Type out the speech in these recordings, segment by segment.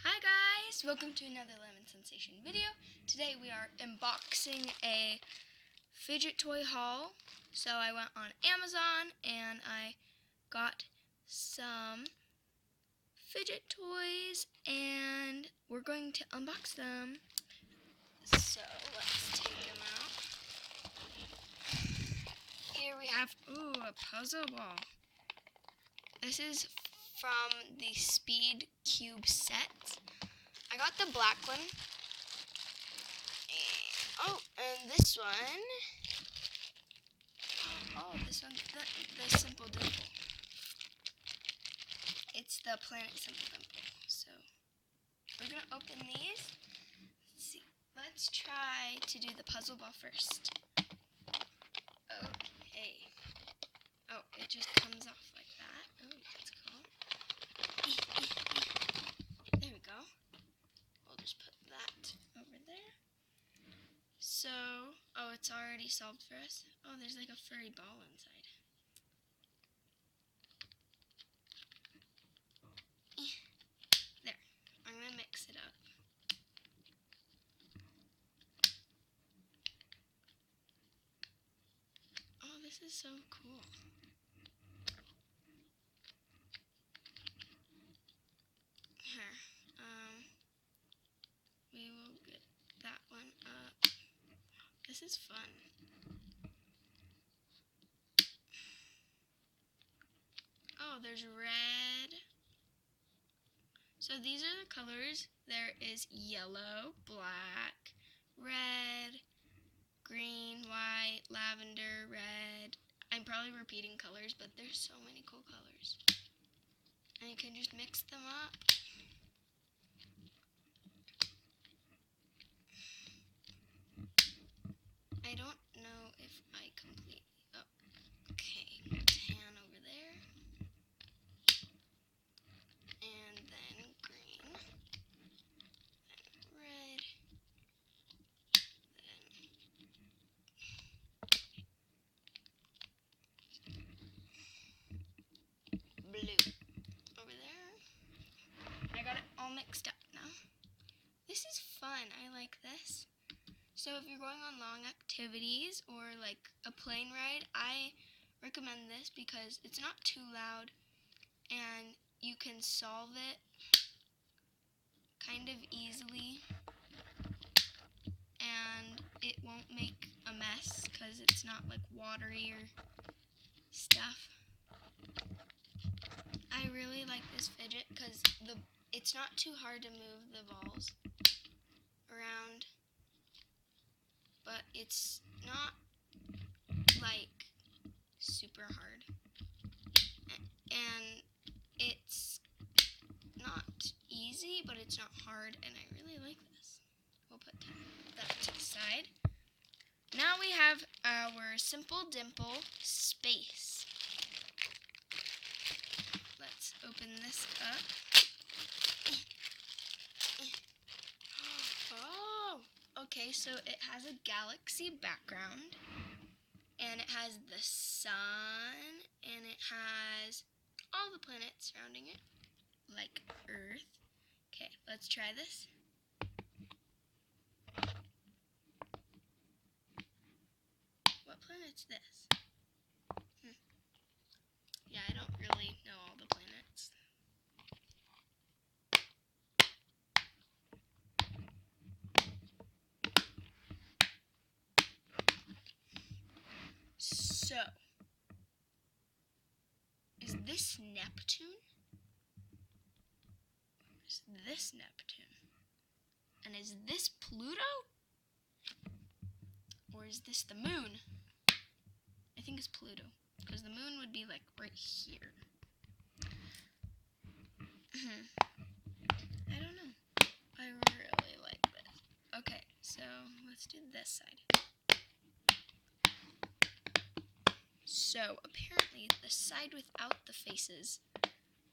Hi guys, welcome to another Lemon Sensation video. Today we are unboxing a fidget toy haul. So I went on Amazon and I got some fidget toys and we're going to unbox them. So let's take them out. Here we have, a puzzle ball. This is from the Speed Cube set. I got the black one. And this one. Oh, this one, the Simple Dimple. It's the Planet Simple Dimple. So we're gonna open these. Let's see. Let's try to do the puzzle ball first. Okay. Oh, it just comes off like that. Oh, that's cool. There we go. We'll just put that over there. So, it's already solved for us. Oh, there's like a furry ball inside. There. I'm gonna mix it up. Oh, this is so cool. Here. We will get that one up. This is fun. Oh, there's red. So these are the colors. There is yellow, black, red, green, white, lavender, red. I'm probably repeating colors, but there's so many cool colors. And you can just mix them up. I don't know if I completely... Oh, okay. Tan over there. And then green. Then red. Then blue. Over there. I got it all mixed up now. This is fun. I like this. So if you're going on long activities or like a plane ride, I recommend this because it's not too loud and you can solve it kind of easily and it won't make a mess because it's not like watery or stuff. I really like this fidget because it's not too hard to move the balls around, but it's not like super hard, and it's not easy, but it's not hard, and I really like this. We'll put that to the side. Now we have our Simple Dimple Space. Let's open this up. Oh, okay, so it has a galaxy background, and it has the sun, and it has all the planets surrounding it, like Earth. Okay, let's try this. What planet's this? Yeah, I don't really know all the planets. So, is this Neptune? Is this Neptune? And is this Pluto? Or is this the moon? I think it's Pluto, because the moon would be like right here. I don't know. I really like this. Okay, so let's do this side. So apparently the side without the faces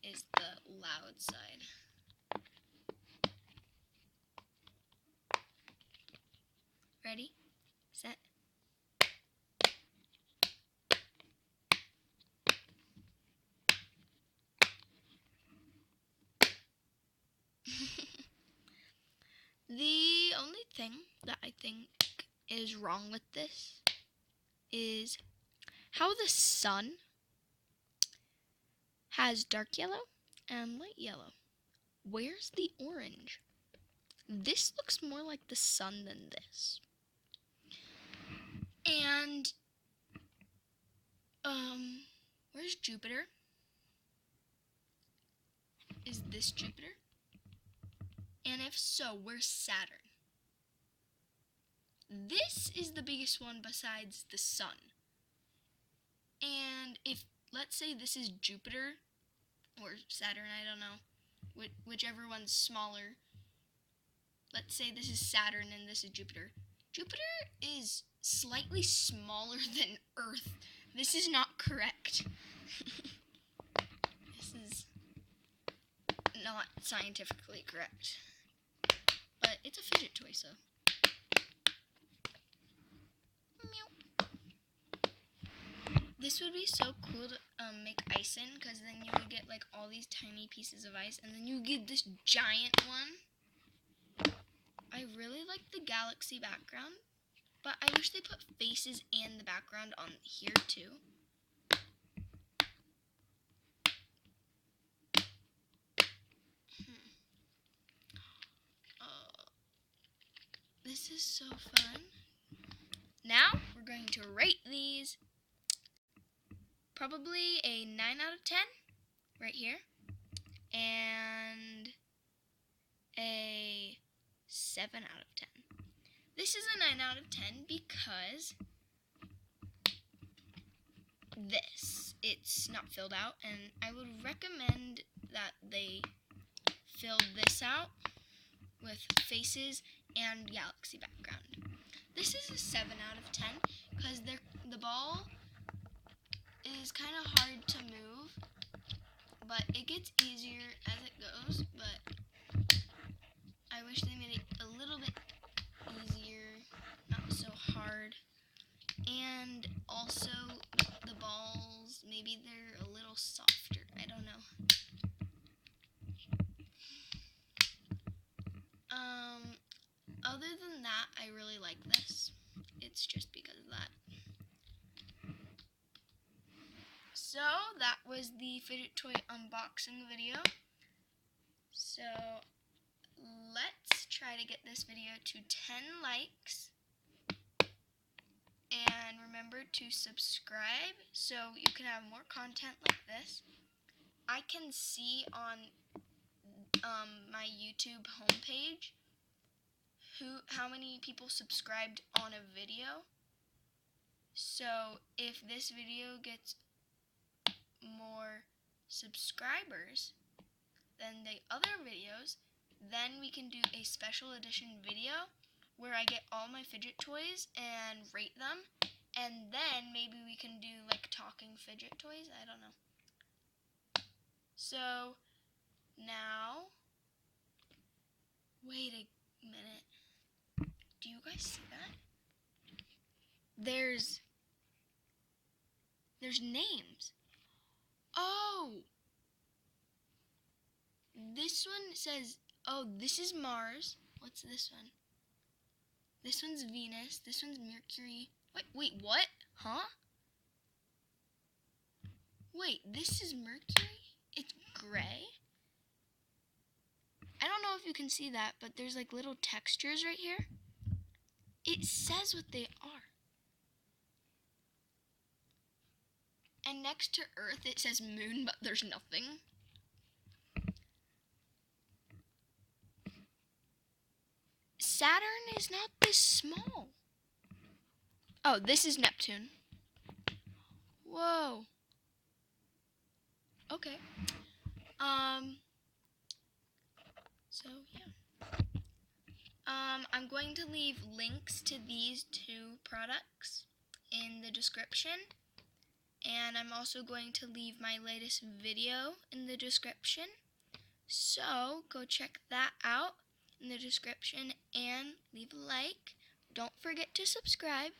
is the loud side. Ready? Set. think is wrong with this is how the sun has dark yellow and light yellow. Where's the orange? This looks more like the sun than this. And, where's Jupiter? Is this Jupiter? And if so, where's Saturn? This is the biggest one besides the sun. And if, let's say this is Jupiter, or Saturn, I don't know, whichever one's smaller. Let's say this is Saturn and this is Jupiter. Jupiter is slightly smaller than Earth. This is not correct. This is not scientifically correct. But it's a fidget toy, so. Meow. This would be so cool to make ice in, because then you would get like all these tiny pieces of ice, and then you get this giant one. I really like the galaxy background, but I wish they put faces and the background on here too. This is so fun. Now we're going to rate these. Probably a 9 out of 10 right here, and a 7 out of 10. This is a 9 out of 10 because it's not filled out, and I would recommend that they fill this out with faces and galaxy background. This is a 7 out of 10 because the ball is kind of hard to move, but it gets easier as it goes, but I wish they made it a little bit easier, not so hard. And also the balls, maybe they're a little softer, I don't know. Other than that, I really like this. It's just because of that. So, that was the fidget toy unboxing video. So, let's try to get this video to 10 likes. And remember to subscribe so you can have more content like this. I can see on my YouTube homepage how many people subscribed on a video. So if this video gets more subscribers than the other videos, then we can do a special edition video where I get all my fidget toys and rate them, and then maybe we can do like talking fidget toys, I don't know. So now, wait a minute. Do you guys see that? There's names. Oh! This one says, oh, this is Mars. What's this one? This one's Venus. This one's Mercury. Wait, what? Huh? Wait, this is Mercury? It's gray? I don't know if you can see that, but there's like little textures right here. It says what they are. And next to Earth, it says moon, but there's nothing. Saturn is not this small. Oh, this is Neptune. Whoa. Okay. So, yeah. I'm going to leave links to these two products in the description. And I'm also going to leave my latest video in the description. So, go check that out in the description and leave a like. Don't forget to subscribe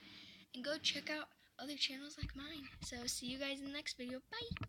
and go check out other channels like mine. So, see you guys in the next video. Bye!